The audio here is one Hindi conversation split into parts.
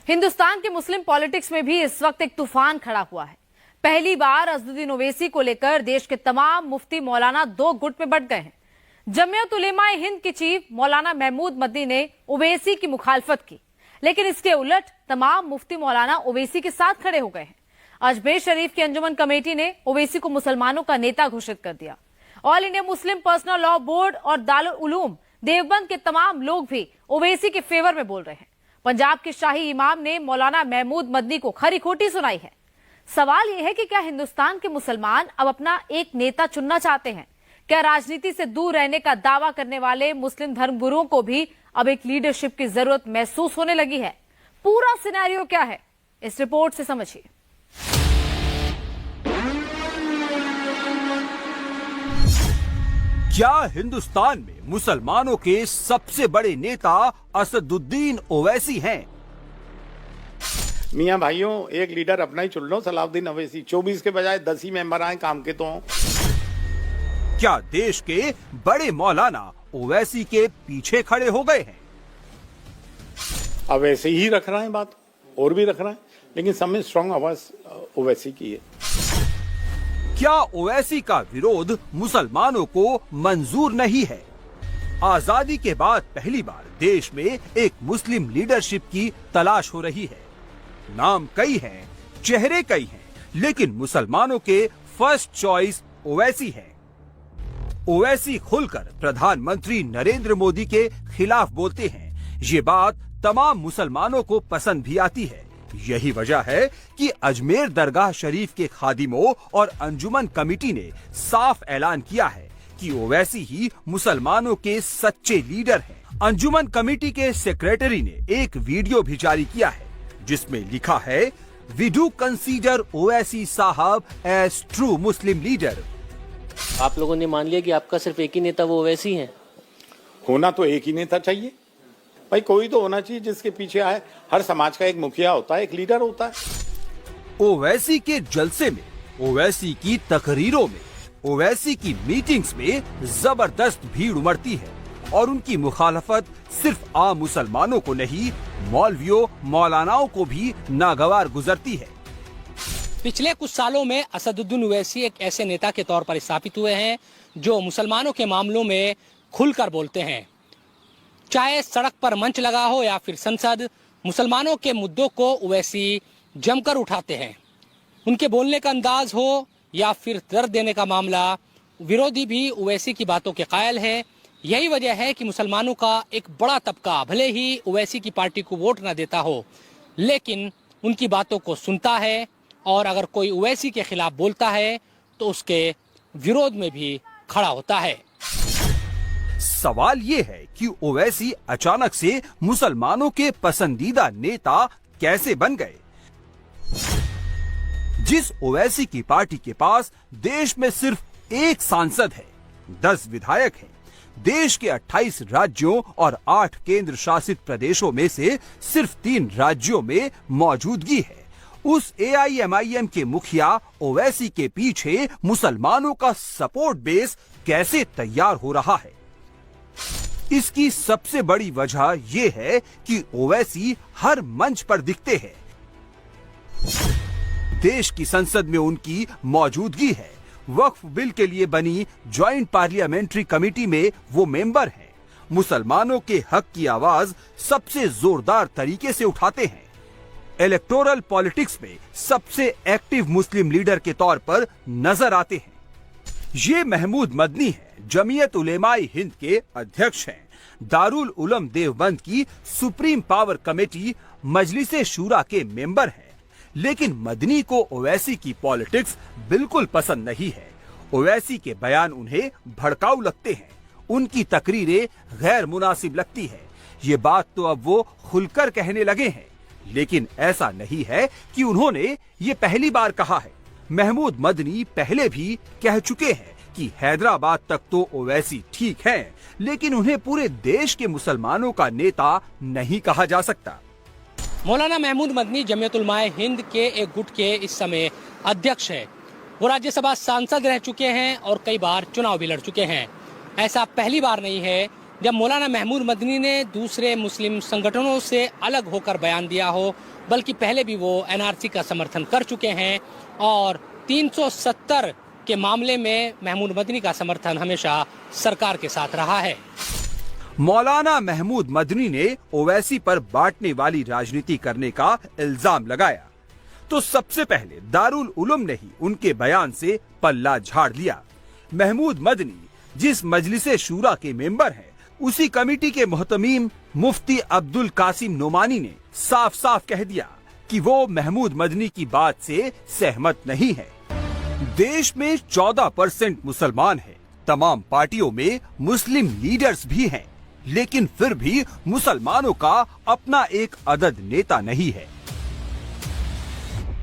हिंदुस्तान के मुस्लिम पॉलिटिक्स में भी इस वक्त एक तूफान खड़ा हुआ है। पहली बार अज़दुद्दीन ओवैसी को लेकर देश के तमाम मुफ्ती मौलाना दो गुट में बंट गए हैं। जमीयत उलेमाए हिंद के चीफ मौलाना महमूद मदनी ने ओवैसी की मुखालफत की, लेकिन इसके उलट तमाम मुफ्ती मौलाना ओवैसी के साथ खड़े हो गए हैं। अजमेर शरीफ की अंजुमन कमेटी ने ओवैसी को मुसलमानों का नेता घोषित कर दिया। All India Muslim personal law board और दारुल उलूम देवबंद के तमाम लोग भी ओवैसी के फेवर में बोल रहे हैं। पंजाब के शाही इमाम ने मौलाना महमूद मदनी को खरी खोटी सुनाई है। सवाल यह है कि क्या हिंदुस्तान के मुसलमान अब अपना एक नेता चुनना चाहते हैं? क्या राजनीति से दूर रहने का दावा करने वाले मुस्लिम धर्मगुरुओं को भी अब एक लीडरशिप की जरूरत महसूस होने लगी है? पूरा सिनेरियो क्या है, इस रिपोर्ट से समझिए। क्या हिंदुस्तान में मुसलमानों के सबसे बड़े नेता असदुद्दीन ओवैसी हैं? मियां भाइयों, एक लीडर अपना ही चुन लो, सलाउद्दीन ओवैसी। 24 के बजाय 10 ही मेंबर आए, काम के तो हों। क्या देश के बड़े मौलाना ओवैसी के पीछे खड़े हो गए हैं? अब ऐसे ही रख रहे हैं बात, और भी रख रहे हैं, लेकिन सब में स्ट्रांग आवाज ओवैसी की है। क्या ओवैसी का विरोध मुसलमानों को मंजूर नहीं है? आजादी के बाद पहली बार देश में एक मुस्लिम लीडरशिप की तलाश हो रही है। नाम कई हैं, चेहरे कई हैं, लेकिन मुसलमानों के फर्स्ट चॉइस ओवैसी है। ओवैसी खुलकर प्रधानमंत्री नरेंद्र मोदी के खिलाफ बोलते हैं। ये बात तमाम मुसलमानों को पसंद भी आती है। यही वजह है कि अजमेर दरगाह शरीफ के खादिमों और अंजुमन कमेटी ने साफ ऐलान किया है कि ओवैसी ही मुसलमानों के सच्चे लीडर हैं। अंजुमन कमेटी के सेक्रेटरी ने एक वीडियो भी जारी किया है, जिसमें लिखा है, वी डू कंसीडर ओवैसी साहब एज ट्रू मुस्लिम लीडर। आप लोगों ने मान लिया कि आपका सिर्फ एक ही नेता वो ओवैसी हैं? होना तो एक ही नेता चाहिए भाई, कोई तो होना चाहिए जिसके पीछे आए। हर समाज का एक मुखिया होता है, एक लीडर होता है। ओवैसी के जलसे में, ओवैसी की तकरीरों में, ओवैसी की मीटिंग्स में जबरदस्त भीड़ उमड़ती है और उनकी मुखालफत सिर्फ आम मुसलमानों को नहीं, मौलवियों मौलानाओं को भी नागवार गुजरती है। पिछले कुछ सालों में असदुद्दीन ओवैसी एक ऐसे नेता के तौर पर स्थापित हुए हैं जो मुसलमानों के मामलों में खुलकर बोलते हैं। चाहे सड़क पर मंच लगा हो या फिर संसद, मुसलमानों के मुद्दों को ओवैसी जमकर उठाते हैं। उनके बोलने का अंदाज हो या फिर दर्द देने का मामला, विरोधी भी ओवैसी की बातों के कायल है। यही वजह है कि मुसलमानों का एक बड़ा तबका भले ही ओवैसी की पार्टी को वोट न देता हो, लेकिन उनकी बातों को सुनता है और अगर कोई ओवैसी के खिलाफ बोलता है तो उसके विरोध में भी खड़ा होता है। सवाल ये है कि ओवैसी अचानक से मुसलमानों के पसंदीदा नेता कैसे बन गए? जिस ओवैसी की पार्टी के पास देश में सिर्फ एक सांसद है, 10 विधायक हैं, देश के 28 राज्यों और 8 केंद्र शासित प्रदेशों में से सिर्फ 3 राज्यों में मौजूदगी है, उस AIMIM के मुखिया ओवैसी के पीछे मुसलमानों का सपोर्ट बेस कैसे तैयार हो रहा है? इसकी सबसे बड़ी वजह यह है कि ओवैसी हर मंच पर दिखते हैं। देश की संसद में उनकी मौजूदगी है। वक्फ बिल के लिए बनी ज्वाइंट पार्लियामेंट्री कमेटी में वो मेंबर हैं। मुसलमानों के हक की आवाज सबसे जोरदार तरीके से उठाते हैं। इलेक्टोरल पॉलिटिक्स में सबसे एक्टिव मुस्लिम लीडर के तौर पर नजर आते हैं। ये महमूद मदनी है, जमीयत उलेमाए हिंद के अध्यक्ष हैं। दारुल उलूम देवबंद की सुप्रीम पावर कमेटी मजलिसे शूरा के मेंबर हैं। लेकिन मदनी को ओवैसी की पॉलिटिक्स बिल्कुल पसंद नहीं है। ओवैसी के बयान उन्हें भड़काऊ लगते हैं, उनकी तकरीरें गैर मुनासिब लगती है। ये बात तो अब वो खुलकर कहने लगे हैं, लेकिन ऐसा नहीं है कि उन्होंने ये पहली बार कहा है। महमूद मदनी पहले भी कह चुके हैं कि हैदराबाद तक तो ओवैसी ठीक हैं, लेकिन उन्हें पूरे देश के मुसलमानों का नेता नहीं कहा जा सकता। मौलाना महमूद मदनी जमीयत उलमाए हिंद के एक गुट के इस समय अध्यक्ष है। वो राज्यसभा सांसद रह चुके हैं और कई बार चुनाव भी लड़ चुके हैं। ऐसा पहली बार नहीं है जब मौलाना महमूद मदनी ने दूसरे मुस्लिम संगठनों से अलग होकर बयान दिया हो, बल्कि पहले भी वो एनआरसी का समर्थन कर चुके हैं और 370 के मामले में महमूद मदनी का समर्थन हमेशा सरकार के साथ रहा है। मौलाना महमूद मदनी ने ओवैसी पर बांटने वाली राजनीति करने का इल्जाम लगाया तो सबसे पहले दारुल उलूम ने ही उनके बयान से पल्ला झाड़ लिया। महमूद मदनी जिस मजलिसे शूरा के मेंबर हैं, उसी कमेटी के मुहतमीम मुफ्ती अब्दुल कासिम नोमानी ने साफ साफ कह दिया कि वो महमूद मदनी की बात से सहमत नहीं है। देश में 14% मुसलमान हैं, तमाम पार्टियों में मुस्लिम लीडर्स भी हैं, लेकिन फिर भी मुसलमानों का अपना एक अदद नेता नहीं है।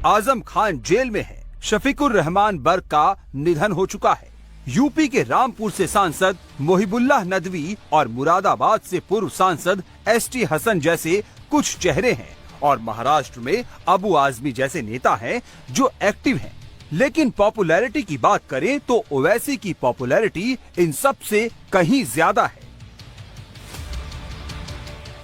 आजम खान जेल में है, शफीकुर रहमान बर्क का निधन हो चुका है। यूपी के रामपुर से सांसद मोहिबुल्लाह नदवी और मुरादाबाद से पूर्व सांसद एसटी हसन जैसे कुछ चेहरे हैं और महाराष्ट्र में अबू आजमी जैसे नेता हैं जो एक्टिव हैं। लेकिन पॉपुलैरिटी की बात करें तो ओवैसी की पॉपुलैरिटी इन सब से कहीं ज्यादा है।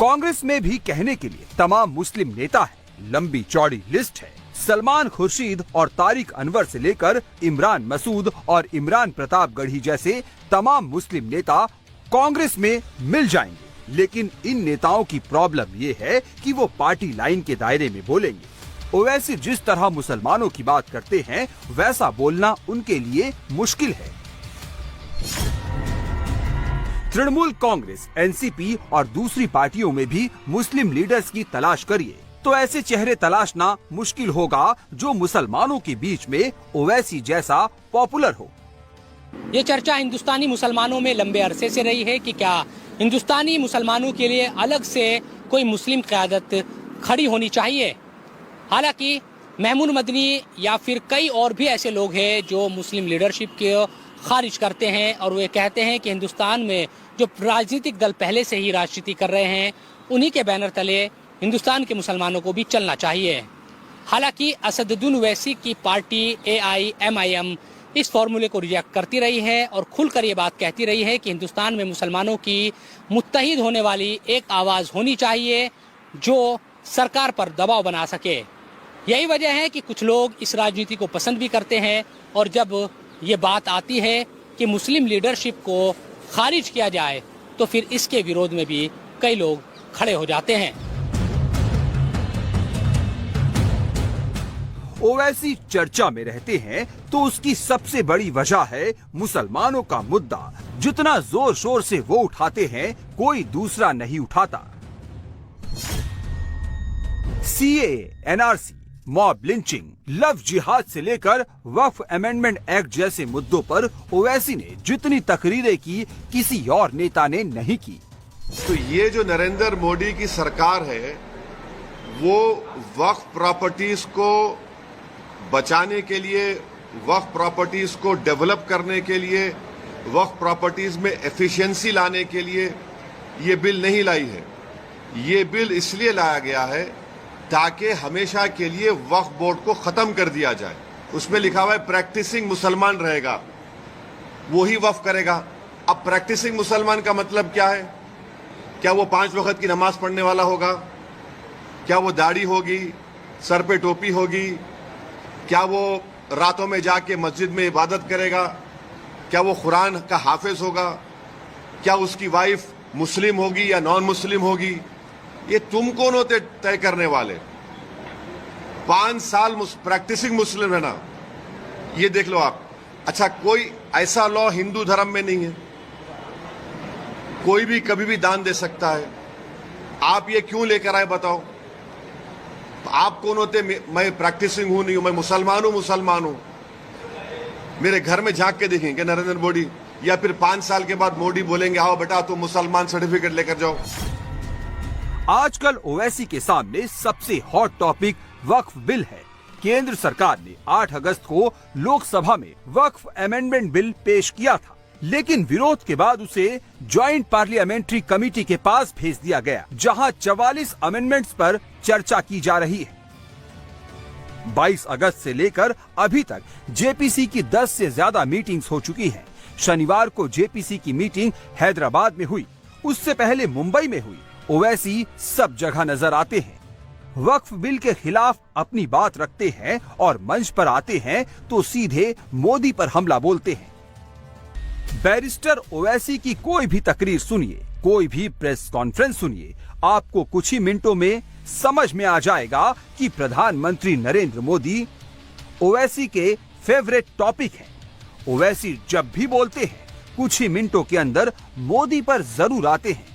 कांग्रेस में भी कहने के लिए तमाम मुस्लिम नेता है, लंबी चौड़ी लिस्ट है। सलमान खुर्शीद और तारिक अनवर से लेकर इमरान मसूद और इमरान प्रतापगढ़ी जैसे तमाम मुस्लिम नेता कांग्रेस में मिल जाएंगे, लेकिन इन नेताओं की प्रॉब्लम ये है कि वो पार्टी लाइन के दायरे में बोलेंगे। ओवैसी जिस तरह मुसलमानों की बात करते हैं, वैसा बोलना उनके लिए मुश्किल है। तृणमूल कांग्रेस, एनसीपी और दूसरी पार्टियों में भी मुस्लिम लीडर्स की तलाश करिए तो ऐसे चेहरे तलाशना मुश्किल होगा जो मुसलमानों के बीच में ओवैसी जैसा पॉपुलर हो। ये चर्चा हिंदुस्तानी मुसलमानों में लंबे अरसे से रही है कि क्या हिंदुस्तानी मुसलमानों के लिए अलग से कोई मुस्लिम क़यादत खड़ी होनी चाहिए। हालांकि महमूद मदनी या फिर कई और भी ऐसे लोग हैं जो मुस्लिम लीडरशिप को खारिज करते हैं और वे कहते हैं कि हिंदुस्तान में जो राजनीतिक दल पहले से ही राजनीति कर रहे हैं, उन्हीं के बैनर तले हिंदुस्तान के मुसलमानों को भी चलना चाहिए। हालांकि असदुद्दीन ओवैसी की पार्टी AIMIM इस फॉर्मूले को रिजेक्ट करती रही है और खुलकर ये बात कहती रही है कि हिंदुस्तान में मुसलमानों की मुत्तहिद होने वाली एक आवाज़ होनी चाहिए जो सरकार पर दबाव बना सके। यही वजह है कि कुछ लोग इस राजनीति को पसंद भी करते हैं और जब ये बात आती है कि मुस्लिम लीडरशिप को खारिज किया जाए तो फिर इसके विरोध में भी कई लोग खड़े हो जाते हैं। ओवैसी चर्चा में रहते हैं तो उसकी सबसे बड़ी वजह है मुसलमानों का मुद्दा जितना जोर शोर से वो उठाते हैं, कोई दूसरा नहीं उठाता। CAA, NRC, mob lynching, love जिहाद से लेकर वक्फ अमेंडमेंट एक्ट जैसे मुद्दों पर ओवैसी ने जितनी तकरीरें की, किसी और नेता ने नहीं की। तो ये जो नरेंद्र मोदी की सरकार है, वो वक्फ प्रॉपर्टीज को बचाने के लिए, वक्फ प्रॉपर्टीज को डेवलप करने के लिए, वक्फ प्रॉपर्टीज में एफिशिएंसी लाने के लिए ये बिल नहीं लाई है। ये बिल इसलिए लाया गया है ताकि हमेशा के लिए वक्फ बोर्ड को खत्म कर दिया जाए। उसमें लिखा हुआ है प्रैक्टिसिंग मुसलमान रहेगा, वो ही वक्फ करेगा। अब प्रैक्टिसिंग मुसलमान का मतलब क्या है? क्या वो 5 वक्त की नमाज पढ़ने वाला होगा? क्या वो दाढ़ी होगी, सर पे टोपी होगी? क्या वो रातों में जाके मस्जिद में इबादत करेगा? क्या वो कुरान का हाफिज होगा? क्या उसकी वाइफ मुस्लिम होगी या नॉन मुस्लिम होगी? ये तुम कौन होते तय करने वाले? 5 साल प्रैक्टिसिंग मुस्लिम है ना, ये देख लो आप। अच्छा, कोई ऐसा लॉ हिंदू धर्म में नहीं है, कोई भी कभी भी दान दे सकता है। आप ये क्यों लेकर आए बताओ? आप कौन होते? मैं प्रैक्टिसिंग हूं नहीं हूं, मैं मुसलमान हूं। मेरे घर में झांक के देखेंगे नरेंद्र मोदी, या फिर 5 साल के बाद मोदी बोलेंगे आओ बेटा तुम मुसलमान सर्टिफिकेट लेकर जाओ। आजकल ओवैसी के सामने सबसे हॉट टॉपिक वक्फ बिल है। केंद्र सरकार ने 8 अगस्त को लोकसभा में वक्फ अमेंडमेंट बिल पेश किया था, लेकिन विरोध के बाद उसे ज्वाइंट पार्लियामेंट्री कमेटी के पास भेज दिया गया, जहां 44 अमेंडमेंट्स पर चर्चा की जा रही है। 22 अगस्त से लेकर अभी तक जेपीसी की 10 से ज्यादा मीटिंग्स हो चुकी हैं। शनिवार को जेपीसी की मीटिंग हैदराबाद में हुई उससे पहले मुंबई में हुई, ओवैसी सब जगह नजर आते हैं। वक्फ बिल के खिलाफ अपनी बात रखते हैं और मंच पर आते हैं तो सीधे मोदी पर हमला बोलते हैं। बैरिस्टर ओवैसी की कोई भी तकरीर सुनिए, कोई भी प्रेस कॉन्फ्रेंस सुनिए, आपको कुछ ही मिनटों में समझ में आ जाएगा कि प्रधानमंत्री नरेंद्र मोदी ओवैसी के फेवरेट टॉपिक हैं। ओवैसी जब भी बोलते हैं कुछ ही मिनटों के अंदर मोदी पर जरूर आते हैं।